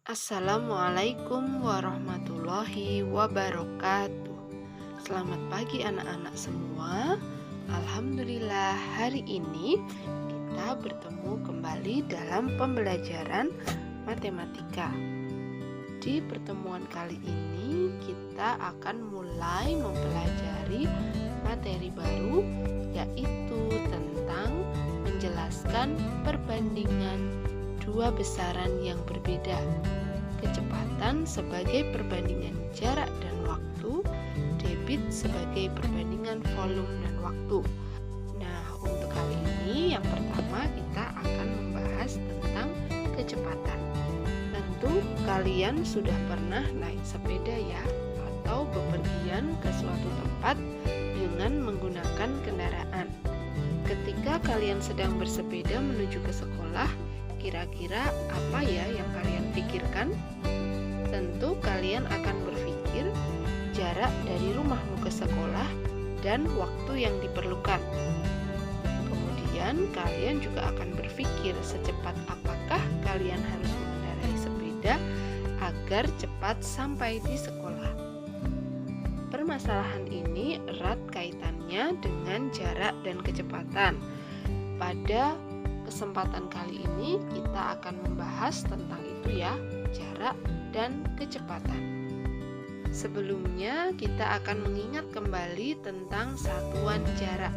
Assalamualaikum warahmatullahi wabarakatuh. Selamat pagi anak-anak semua. Alhamdulillah hari ini kita bertemu kembali dalam pembelajaran matematika. Di pertemuan kali ini kita akan mulai mempelajari materi baru, yaitu tentang menjelaskan perbandingan dua besaran yang berbeda. Kecepatan sebagai perbandingan jarak dan waktu, debit sebagai perbandingan volume dan waktu. Nah, untuk kali ini yang pertama kita akan membahas tentang kecepatan. Tentu kalian sudah pernah naik sepeda ya, atau bepergian ke suatu tempat dengan menggunakan kendaraan. Ketika kalian sedang bersepeda menuju ke sekolah, kira-kira apa ya yang kalian pikirkan? Tentu kalian akan berpikir jarak dari rumahmu ke sekolah dan waktu yang diperlukan. Kemudian kalian juga akan berpikir secepat apakah kalian harus mengendarai sepeda agar cepat sampai di sekolah. Permasalahan ini erat kaitannya dengan jarak dan kecepatan. Pada kesempatan kali ini kita akan membahas tentang itu ya, jarak dan kecepatan. Sebelumnya kita akan mengingat kembali tentang satuan jarak.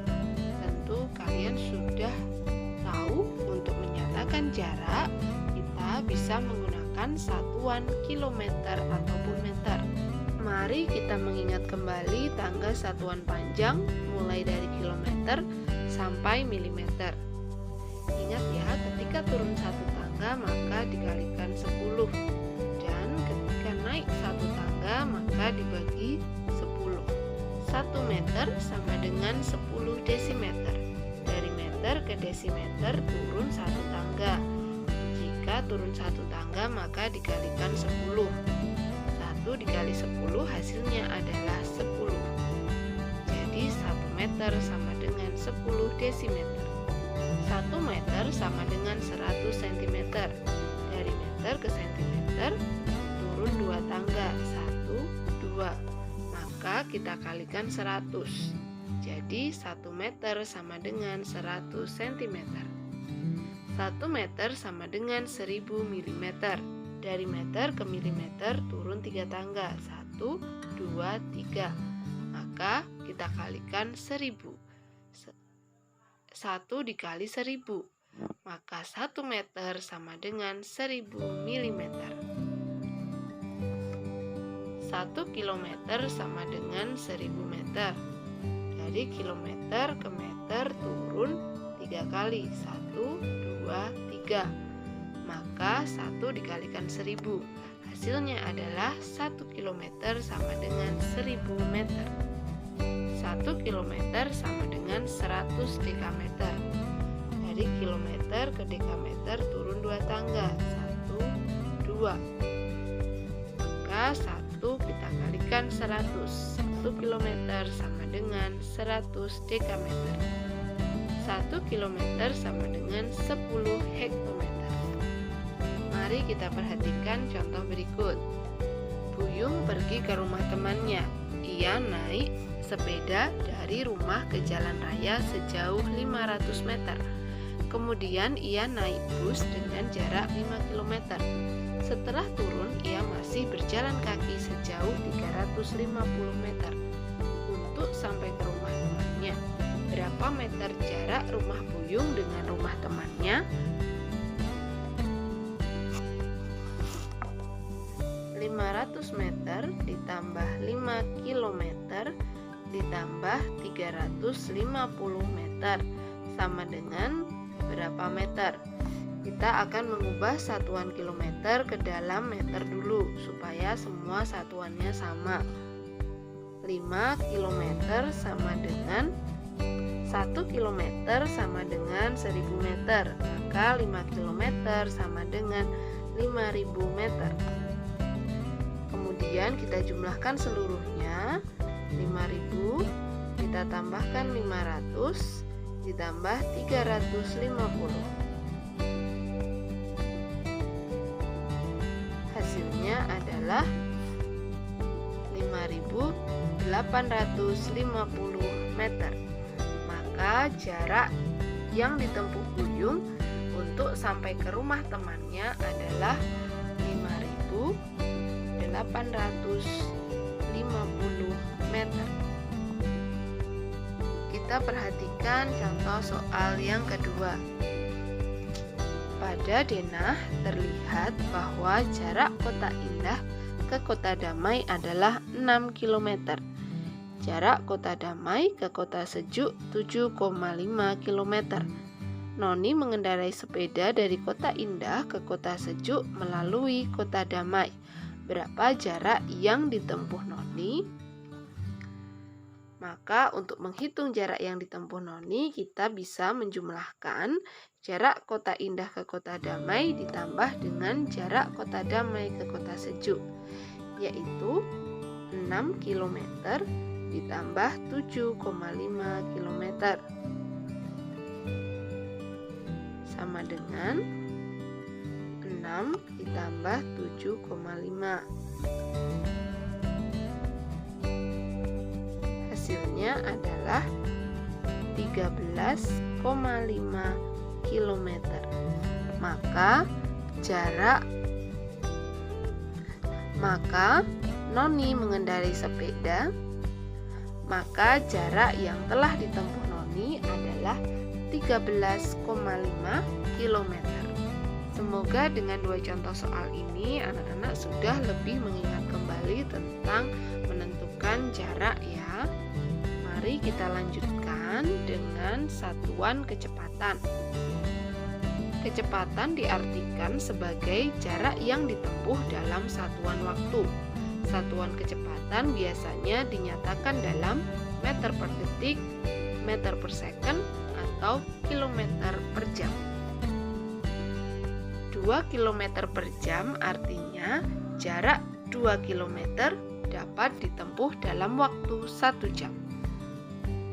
Tentu kalian sudah tahu untuk menyatakan jarak kita bisa menggunakan satuan kilometer ataupun meter. Mari kita mengingat kembali tangga satuan panjang mulai dari kilometer sampai milimeter. Ingat ya, ketika turun satu tangga maka dikalikan 10, dan ketika naik satu tangga maka dibagi 10. 1 meter sama dengan 10 desimeter. Dari meter ke desimeter turun satu tangga. Jika turun satu tangga maka dikalikan 10. 1 dikali 10 hasilnya adalah 10. Jadi 1 meter sama dengan 10 desimeter. 1 meter sama dengan 100 cm. Dari meter ke cm turun 2 tangga, 1, 2. Maka kita kalikan 100. Jadi 1 meter sama dengan 100 cm. 1 meter sama dengan 1000 mm. Dari meter ke milimeter turun 3 tangga, 1, 2, 3. Maka kita kalikan 1000. 1 dikali 1000, maka 1 meter sama dengan 1000 mm. 1 kilometer sama dengan 1000 meter. Dari kilometer ke meter turun 3 kali, 1, 2, 3. Maka 1 dikalikan 1000, hasilnya adalah 1 kilometer sama dengan 1000 meter. 1 kilometer sama dengan 100 dekameter. Dari kilometer ke dekameter turun 2 tangga, 1, 2. Maka 1 kita kalikan 100. 1 kilometer sama dengan 100 dekameter. 1 kilometer sama dengan 10 hektometer. Mari kita perhatikan contoh berikut. Buyung pergi ke rumah temannya. Ia naik sepeda dari rumah ke jalan raya sejauh 500 meter. Kemudian ia naik bus dengan jarak 5 km. Setelah turun, ia masih berjalan kaki sejauh 350 meter untuk sampai ke rumah temannya. Berapa meter jarak rumah Buyung dengan rumah temannya? 500 meter ditambah 5 km ditambah 350 meter sama dengan berapa meter? Kita akan mengubah satuan kilometer ke dalam meter dulu supaya semua satuannya sama. 5 km sama dengan 1 km sama dengan 1000 meter. Maka 5 km sama dengan 5000 meter. Kemudian kita jumlahkan seluruhnya. 5000 kita tambahkan 500 ditambah 350. adalah 5.850 meter. Maka jarak yang ditempuh Buyung untuk sampai ke rumah temannya adalah 5.850 meter. Kita perhatikan contoh soal yang kedua. Pada denah terlihat bahwa jarak Kota Indah ke Kota Damai adalah 6 km. Jarak Kota Damai ke Kota Sejuk 7,5 km. Noni mengendarai sepeda dari Kota Indah ke Kota Sejuk melalui Kota Damai. Berapa jarak yang ditempuh Noni? Maka untuk menghitung jarak yang ditempuh Noni, kita bisa menjumlahkan jarak Kota Indah ke Kota Damai ditambah dengan jarak Kota Damai ke Kota Sejuk, yaitu 6 km ditambah 7,5 km sama dengan 6 ditambah 7,5. Hasilnya adalah 13,5 km. Maka Noni mengendarai sepeda, maka jarak yang telah ditempuh Noni adalah 13,5 km. Semoga dengan dua contoh soal ini anak-anak sudah lebih mengingat kembali tentang menentukan jarak ya. Mari kita lanjutkan dengan satuan kecepatan. Kecepatan diartikan sebagai jarak yang ditempuh dalam satuan waktu. Satuan kecepatan biasanya dinyatakan dalam meter per detik, meter per second, atau kilometer per jam. 2 km per jam artinya jarak 2 km dapat ditempuh dalam waktu 1 jam.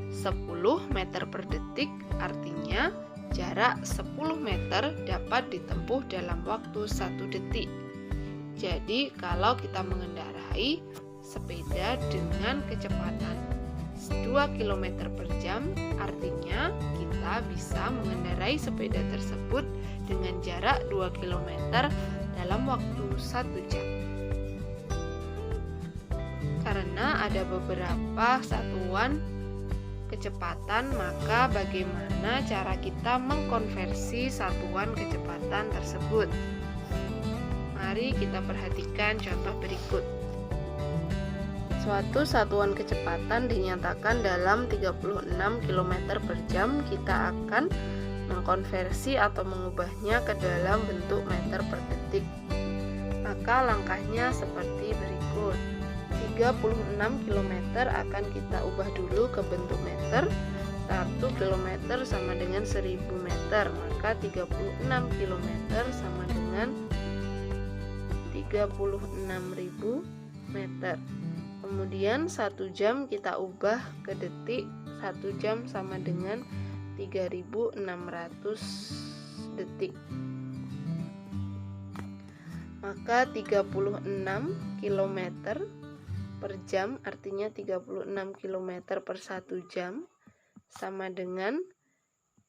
10 meter per detik artinya jarak 10 meter dapat ditempuh dalam waktu 1 detik. Jadi kalau kita mengendarai sepeda dengan kecepatan 2 km per jam, artinya kita bisa mengendarai sepeda tersebut dengan jarak 2 km dalam waktu 1 jam. Karena ada beberapa satuan kecepatan, maka bagaimana cara kita mengkonversi satuan kecepatan tersebut? Mari kita perhatikan contoh berikut. Suatu satuan kecepatan dinyatakan dalam 36 km per jam, kita akan mengkonversi atau mengubahnya ke dalam bentuk meter per detik. Maka langkahnya seperti berikut. 36 km akan kita ubah dulu ke bentuk meter. 1 km sama dengan 1000 meter, maka 36 km sama dengan 36.000 meter. Kemudian 1 jam kita ubah ke detik. 1 jam sama dengan 3.600 detik. Maka 36 km per jam artinya 36 km per 1 jam sama dengan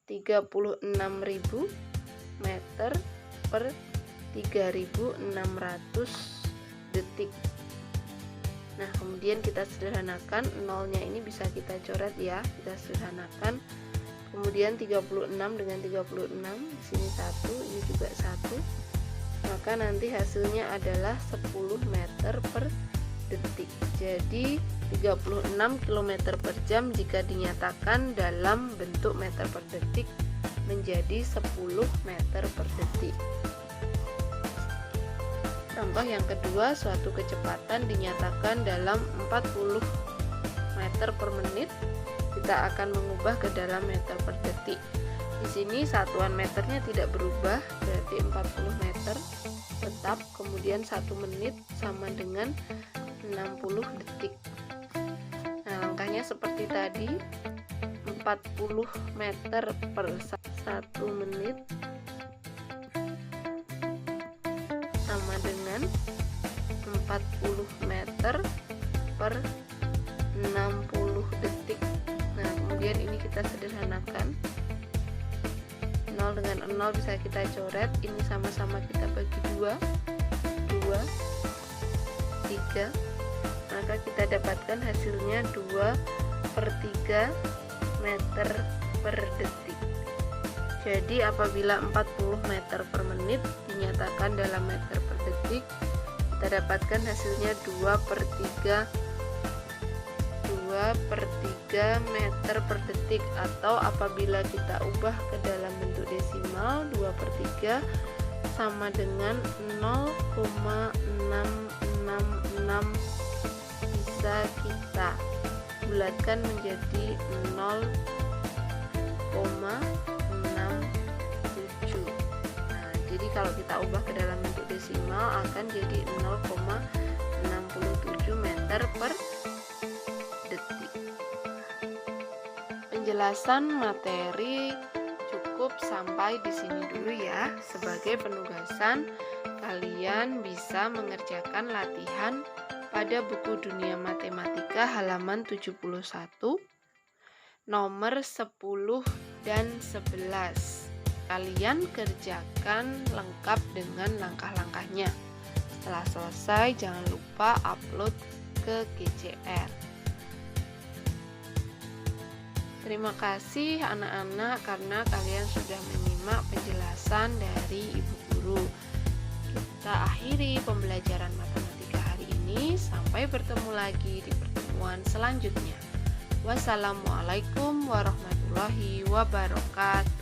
36.000 meter per 3.600 detik. Nah, kemudian kita sederhanakan, nolnya ini bisa kita coret ya, kita sederhanakan. Kemudian 36 dengan 36, di sini 1, ini juga 1. Maka nanti hasilnya adalah 10 meter per detik. Jadi 36 km per jam jika dinyatakan dalam bentuk meter per detik menjadi 10 meter per detik. Contoh yang kedua, suatu kecepatan dinyatakan dalam 40 meter per menit, kita akan mengubah ke dalam meter per detik. Di sini satuan meternya tidak berubah, berarti 40 meter tetap, kemudian 1 menit sama dengan 60 detik. Nah, langkahnya seperti tadi, 40 meter per 1 menit sama dengan 40 meter per 60 detik. Nah, kemudian ini kita sederhanakan. 0 dengan 0 bisa kita coret, ini sama-sama kita bagi 2, 3, maka kita dapatkan hasilnya 2/3 meter per detik. Jadi apabila 40 meter per menit dinyatakan dalam meter per detik, kita dapatkan hasilnya 2/3 meter per detik, atau apabila kita ubah ke dalam bentuk desimal, 2/3 sama dengan 0,666, bisa kita bulatkan menjadi 0,67. Nah, jadi kalau kita ubah ke dalam bentuk desimal akan jadi 0,67 meter per detik. Penjelasan materi cukup sampai di sini dulu ya. Sebagai penugasan, kalian bisa mengerjakan latihan pada buku Dunia Matematika halaman 71, nomor 10 dan 11. Kalian kerjakan lengkap dengan langkah-langkahnya. Setelah selesai, jangan lupa upload ke GCR. Terima kasih anak-anak karena kalian sudah menyimak penjelasan dari Ibu Guru. Kita akhiri pembelajaran matematika hari ini. Sampai bertemu lagi di pertemuan selanjutnya. Wassalamualaikum warahmatullahi wabarakatuh.